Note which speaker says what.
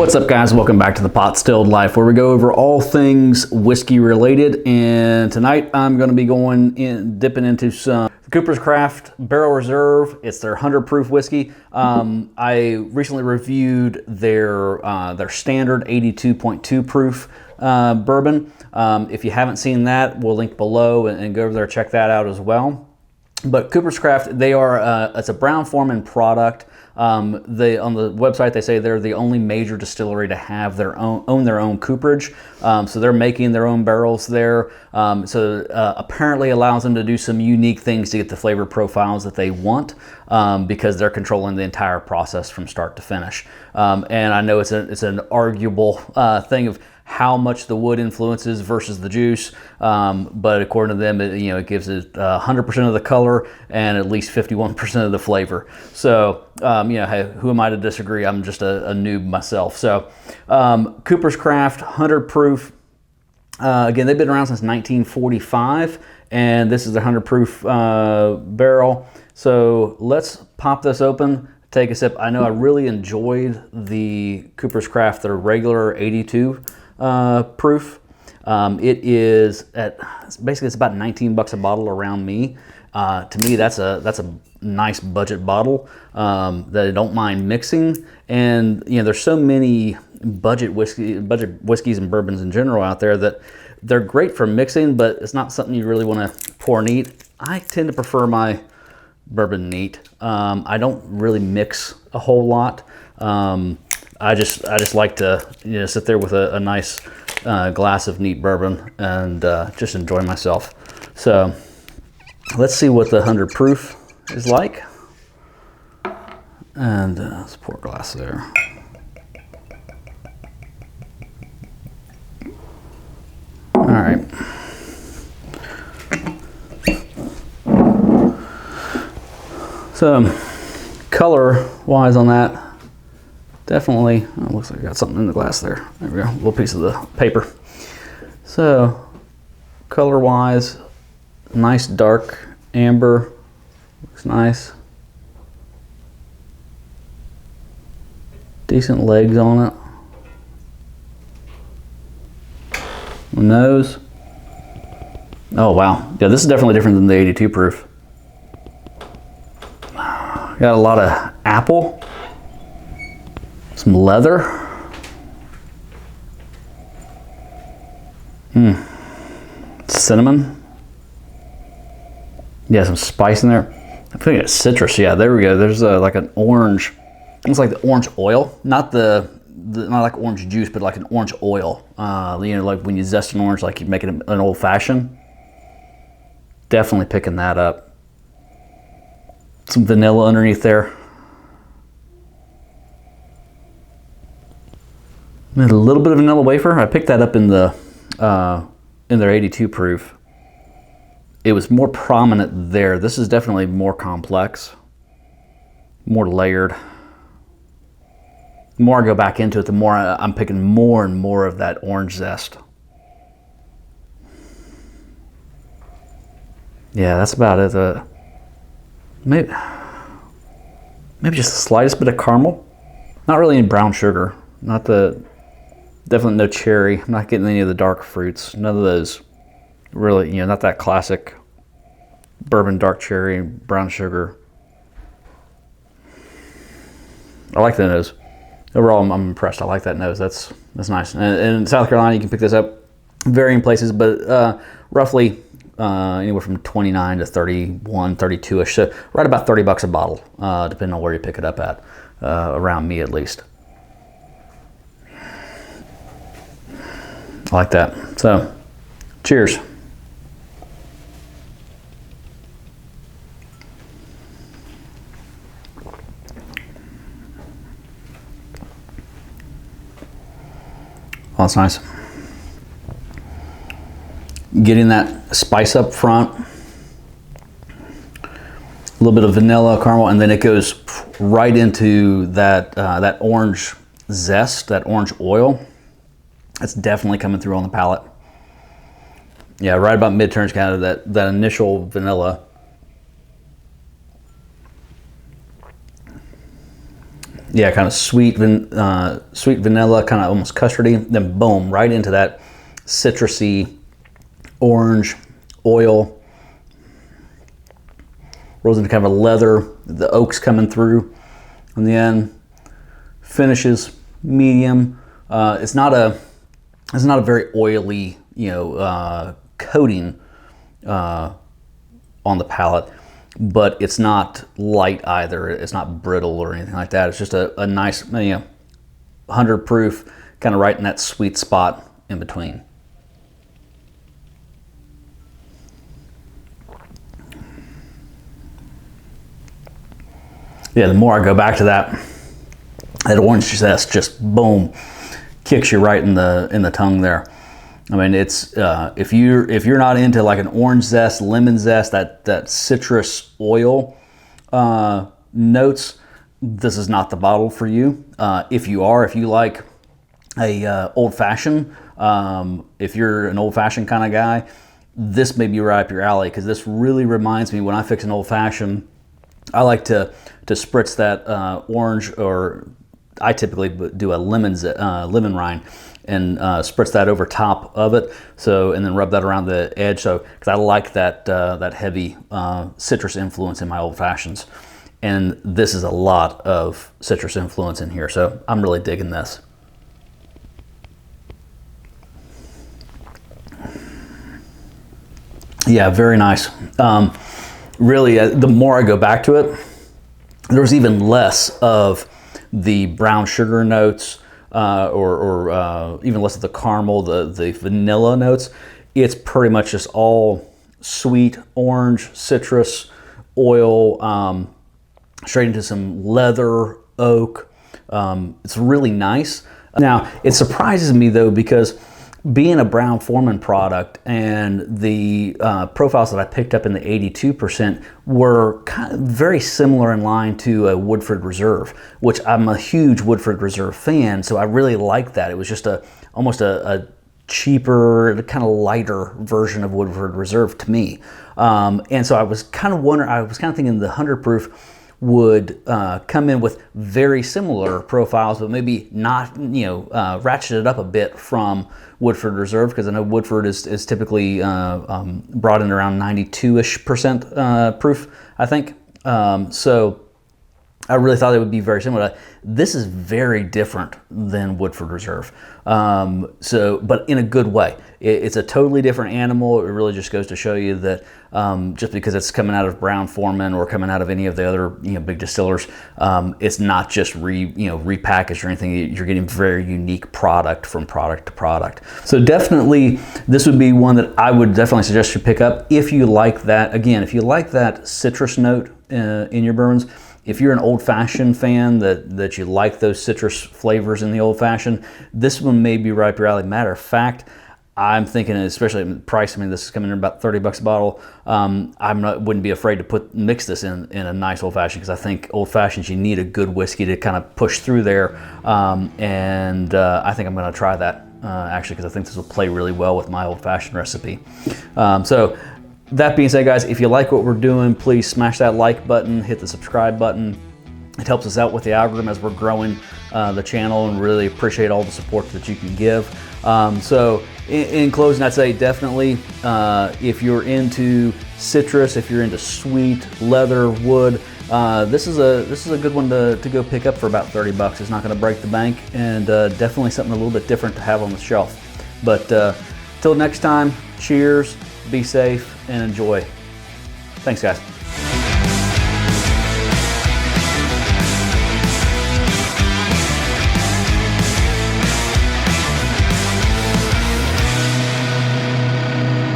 Speaker 1: What's up, guys? Welcome back to the Pot Stilled Life, where we go over all things whiskey related. And tonight I'm going to be dipping into some Cooper's Craft Barrel Reserve. It's their 100 proof whiskey. I recently reviewed their standard 82.2 proof bourbon. If you haven't seen that, we'll link below and go over there, check that out as well. But Cooper's Craft, they are it's a Brown-Forman product. On the website, they say they're the only major distillery to have own their own cooperage. So they're making their own barrels there. Apparently allows them to do some unique things to get the flavor profiles that they want, because they're controlling the entire process from start to finish. And I know it's an arguable thing of how much the wood influences versus the juice, but according to them, it gives it 100% of the color and at least 51% of the flavor. So, hey, who am I to disagree? I'm just a noob myself. So, Cooper's Craft 100 proof. Again, they've been around since 1945, and this is the 100 proof barrel. So let's pop this open, take a sip. I know I really enjoyed the Cooper's Craft, their regular 82 proof. It is it's about 19 bucks a bottle around me. To me, that's a nice budget bottle that I don't mind mixing. And there's so many budget whiskeys and bourbons in general out there that they're great for mixing, but it's not something you really want to pour neat. I tend to prefer my bourbon neat. I don't really mix a whole lot. I just like to sit there with a nice glass of neat bourbon and just enjoy myself. So let's see what the 100 proof is like. And let's pour a glass there. All right. So color wise on that, definitely, looks like I got something in the glass there. There we go, a little piece of the paper. So, color-wise, nice dark amber, looks nice. Decent legs on it. The nose. Oh wow, yeah, this is definitely different than the 82 proof. Got a lot of apple. Some leather. Cinnamon. Yeah, some spice in there. I think it's citrus. Yeah, there we go. There's like an orange. It's like the orange oil, not like orange juice, but like an orange oil. Like when you zest an orange, like you make it an old fashioned. Definitely picking that up. Some vanilla underneath there. And a little bit of vanilla wafer. I picked that up in their 82 proof. It was more prominent there. This is definitely more complex, more layered. The more I go back into it, the more I'm picking more and more of that orange zest. Yeah, that's about it. Maybe just the slightest bit of caramel. Not really any brown sugar. Definitely no cherry. I'm not getting any of the dark fruits. None of those really, not that classic bourbon dark cherry, brown sugar. I like the nose. Overall, I'm impressed. I like that nose. That's nice. And in South Carolina, you can pick this up varying places, but roughly anywhere from 29 to 31, 32-ish. So right about 30 bucks a bottle, depending on where you pick it up at, around me at least. I like that. So, cheers. Oh, that's nice. Getting that spice up front, a little bit of vanilla, caramel, and then it goes right into that orange zest, that orange oil. It's definitely coming through on the palate. Yeah, right about mid-turns, kind of that initial vanilla. Yeah, kind of sweet vanilla, kind of almost custardy. Then boom, right into that citrusy orange oil. Rolls into kind of a leather, the oak's coming through on the end. Finishes medium. It's not a very oily, coating on the palate, but it's not light either. It's not brittle or anything like that. It's just a nice, 100 proof, kind of right in that sweet spot in between. Yeah, the more I go back to that orange zest just boom kicks you right in the tongue there. I mean, it's if you're not into like an orange zest, lemon zest, that citrus oil notes, this is not the bottle for you. If you like a old fashioned, if you're an old fashioned kind of guy, this may be right up your alley, because this really reminds me, when I fix an old fashioned, I like to spritz that orange, or I typically do a lemon rind and spritz that over top of it. So, and then rub that around the edge. So, because I like that heavy citrus influence in my old fashions, and this is a lot of citrus influence in here. So I'm really digging this. Yeah, very nice. Really, the more I go back to it, there's even less of the brown sugar notes, or even less of the caramel, the vanilla notes. It's pretty much just all sweet orange, citrus, oil, straight into some leather, oak. It's really nice. Now, it surprises me though, because being a Brown-Forman product, and the profiles that I picked up in the 82% were kind of very similar in line to a Woodford Reserve, which I'm a huge Woodford Reserve fan, so I really liked that. It was just almost a cheaper, kind of lighter version of Woodford Reserve to me. And so I was kind of wondering, I was kind of thinking the 100 proof would come in with very similar profiles, but maybe not, ratchet it up a bit from Woodford Reserve, because I know Woodford is typically brought in around 92-ish% proof, I think. So I really thought it would be very similar. This is very different than Woodford Reserve, but in a good way. It's a totally different animal. It really just goes to show you that just because it's coming out of Brown-Forman or coming out of any of the other big distillers, it's not just repackaged or anything. You're getting very unique product from product to product. So definitely, this would be one that I would definitely suggest you pick up if you like that. Again, if you like that citrus note in your bourbons. If you're an old-fashioned fan, that you like those citrus flavors in the old-fashioned, this one may be right up your alley. Matter of fact, I'm thinking, especially at the price, I mean, this is coming in about 30 bucks a bottle. Wouldn't be afraid to mix this in a nice old-fashioned, because I think old-fashions, you need a good whiskey to kind of push through there. I think I'm going to try that, actually, because I think this will play really well with my old-fashioned recipe. So that being said, guys, if you like what we're doing, please smash that like button, hit the subscribe button. It helps us out with the algorithm as we're growing the channel, and really appreciate all the support that you can give. So in closing, I'd say definitely, if you're into citrus, if you're into sweet leather, wood, this is a good one to go pick up for about 30 bucks. It's not going to break the bank, and definitely something a little bit different to have on the shelf. But till next time, cheers, be safe, and enjoy. Thanks, guys.